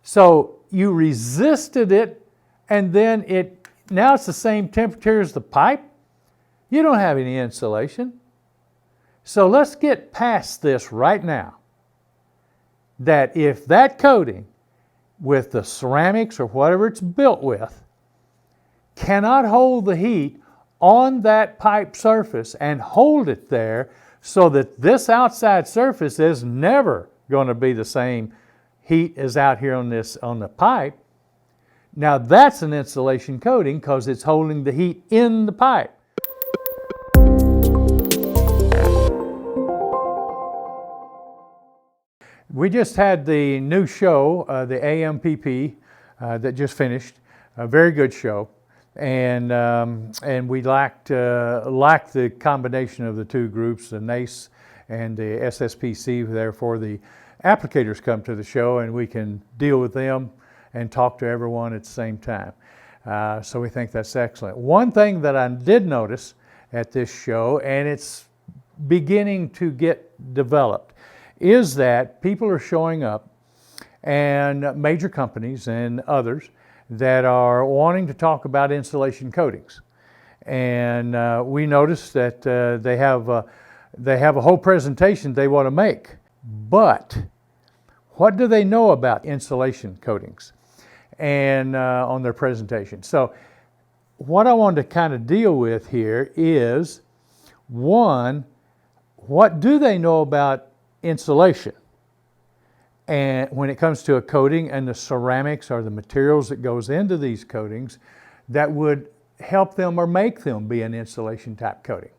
So you resisted it, and then now it's the same temperature as the pipe. You don't have any insulation. So let's get past this right now. That if that coating with the ceramics or whatever it's built with cannot hold the heat on that pipe surface and hold it there so that this outside surface is never going to be the same heat as out here on the pipe, now that's an insulation coating because it's holding the heat in the pipe. We just had the new show, the AMPP, that just finished. A very good show, and we lacked the combination of the two groups, the NACE and the SSPC. Therefore, the applicators come to the show, and we can deal with them and talk to everyone at the same time. So we think that's excellent. One thing that I did notice at this show, and it's beginning to get developed, is that people are showing up, and major companies and others that are wanting to talk about insulation coatings. And we noticed that they have a whole presentation they want to make. But what do they know about insulation coatings and on their presentation? So what I wanted to kind of deal with here is, one, what do they know about insulation? And when it comes to a coating and the ceramics or the materials that goes into these coatings that would help them or make them be an insulation type coating.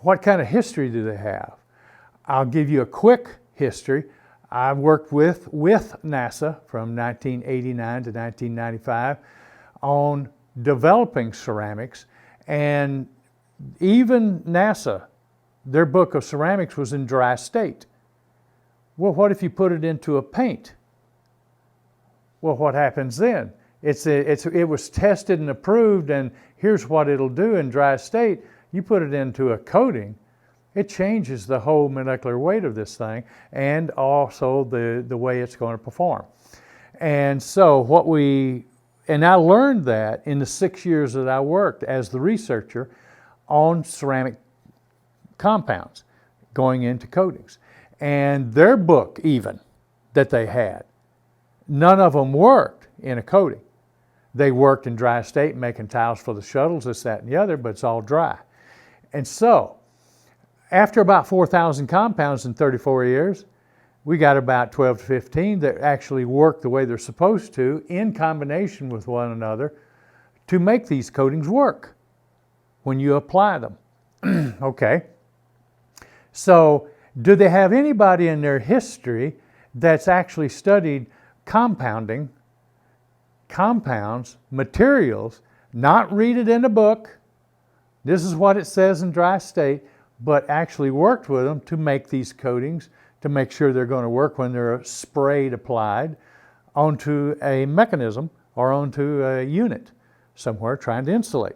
What kind of history do they have? I'll give you a quick history. I worked with NASA from 1989 to 1995 on developing ceramics, and even NASA, their book of ceramics was in dry state. Well, what if you put it into a paint? Well, what happens then? It was tested and approved, and here's what it'll do in dry state. You put it into a coating, it changes the whole molecular weight of this thing and also the way it's going to perform. And so I learned that in the 6 years that I worked as the researcher on ceramic compounds going into coatings. And their book even that they had, none of them worked in a coating. They worked in dry state making tiles for the shuttles, this, that, and the other, but it's all dry. And so after about 4,000 compounds in 34 years, we got about 12 to 15 that actually work the way they're supposed to in combination with one another to make these coatings work when you apply them. Okay. So do they have anybody in their history that's actually studied compounding, compounds, materials, not read it in a book, this is what it says in dry state, but actually worked with them to make these coatings to make sure they're going to work when they're sprayed, applied onto a mechanism or onto a unit somewhere trying to insulate?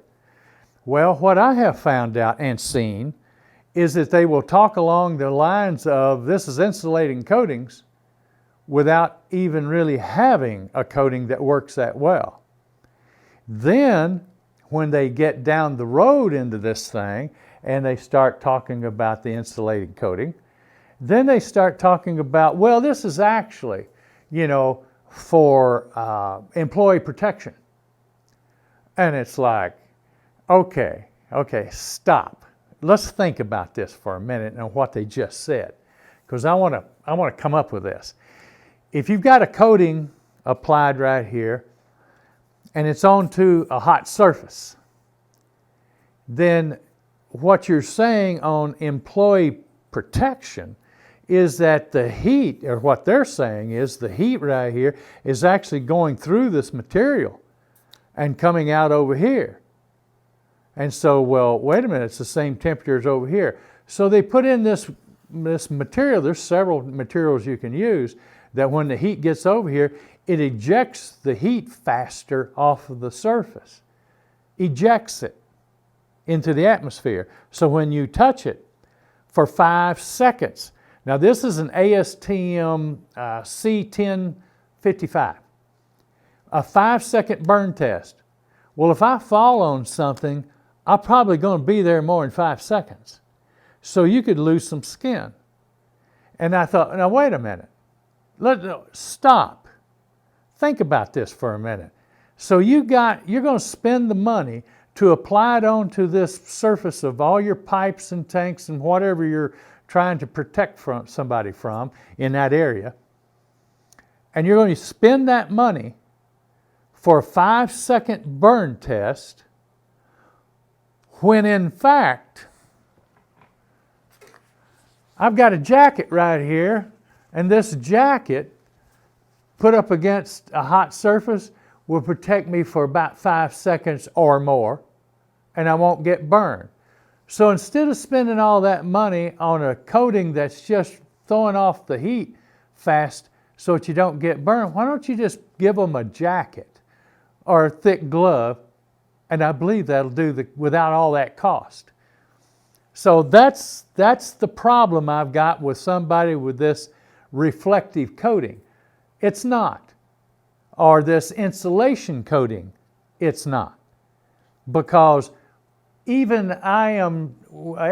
Well, what I have found out and seen is that they will talk along the lines of this is insulating coatings without even really having a coating that works that well. Then when they get down the road into this thing and they start talking about the insulating coating, then they start talking about, well, this is actually, for employee protection. And it's like, okay, stop. Let's think about this for a minute and what they just said, because I want to come up with this. If you've got a coating applied right here and it's onto a hot surface, then what you're saying on employee protection is that the heat, or what they're saying is the heat right here is actually going through this material and coming out over here. And so, well, wait a minute, it's the same temperature as over here. So they put in this material, there's several materials you can use, that when the heat gets over here, it ejects the heat faster off of the surface, ejects it into the atmosphere. So when you touch it for 5 seconds, now this is an ASTM C10 55. A 5-second burn test. Well, if I fall on something, I'm probably going to be there more than 5 seconds. So you could lose some skin. And I thought, now wait a minute. Stop. Think about this for a minute. So you're going to spend the money to apply it onto this surface of all your pipes and tanks and whatever you're trying to protect from somebody from in that area. And you're going to spend that money for a 5-second burn test when in fact, I've got a jacket right here, and this jacket put up against a hot surface will protect me for about 5 seconds or more, and I won't get burned. So instead of spending all that money on a coating that's just throwing off the heat fast so that you don't get burned, why don't you just give them a jacket or a thick glove, and I believe that'll do without all that cost. So that's the problem I've got with somebody with this reflective coating. It's not. Or this insulation coating, it's not. Because even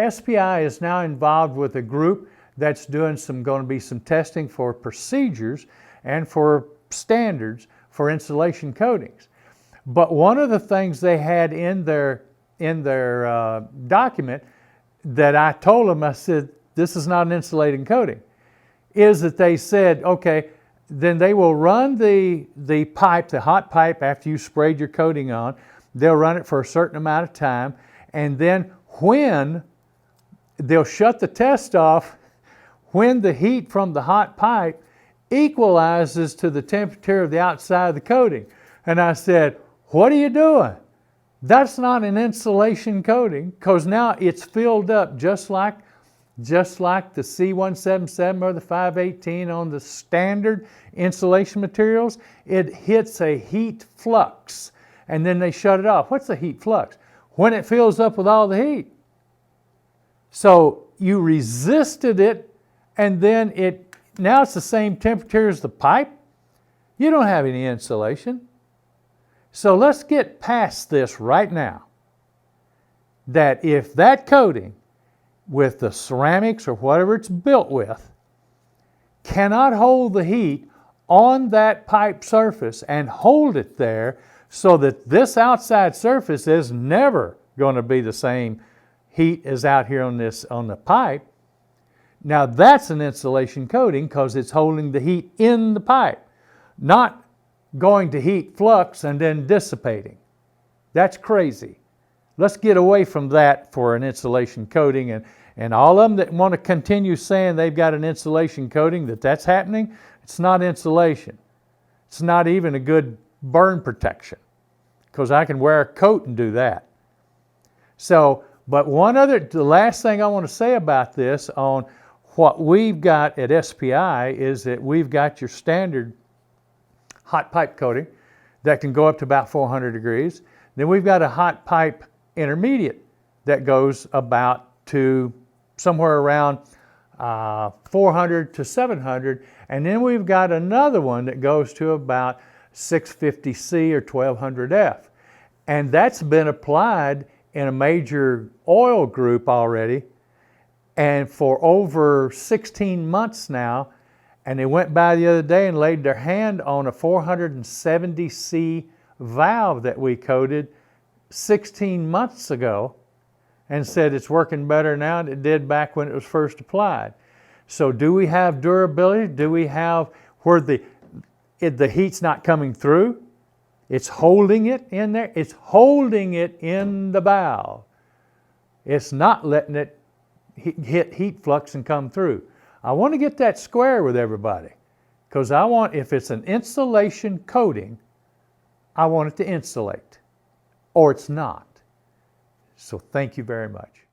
SPI is now involved with a group that's going to be some testing for procedures and for standards for insulation coatings. But one of the things they had in their document that I told them, I said, this is not an insulating coating, is that they said, okay, then they will run the pipe, the hot pipe, after you sprayed your coating on. They'll run it for a certain amount of time, and then when they'll shut the test off, when the heat from the hot pipe equalizes to the temperature of the outside of the coating. And I said, what are you doing? That's not an insulation coating, because now it's filled up just like the C177 or the 518 on the standard insulation materials. It hits a heat flux, and then they shut it off. What's a heat flux? When it fills up with all the heat. So you resisted it, and then now it's the same temperature as the pipe. You don't have any insulation. So let's get past this right now, that if that coating with the ceramics or whatever it's built with cannot hold the heat on that pipe surface and hold it there so that this outside surface is never going to be the same heat as out here on the pipe, now that's an insulation coating because it's holding the heat in the pipe, not going to heat flux and then dissipating. That's crazy. Let's get away from that for an insulation coating, and all of them that want to continue saying they've got an insulation coating, that's happening, it's not insulation. It's not even a good burn protection, because I can wear a coat and do that. So, but the last thing I want to say about this on what we've got at SPI is that we've got your standard hot pipe coating that can go up to about 400 degrees. Then we've got a hot pipe intermediate that goes about to somewhere around 400 to 700. And then we've got another one that goes to about 650C or 1200F. And that's been applied in a major oil group already, and for over 16 months now. And they went by the other day and laid their hand on a 470C valve that we coated 16 months ago and said it's working better now than it did back when it was first applied. So do we have durability? Do we have where the heat's not coming through? It's holding it in there. It's holding it in the valve. It's not letting it hit heat flux and come through. I want to get that square with everybody, because if it's an insulation coating, I want it to insulate, or it's not. So thank you very much.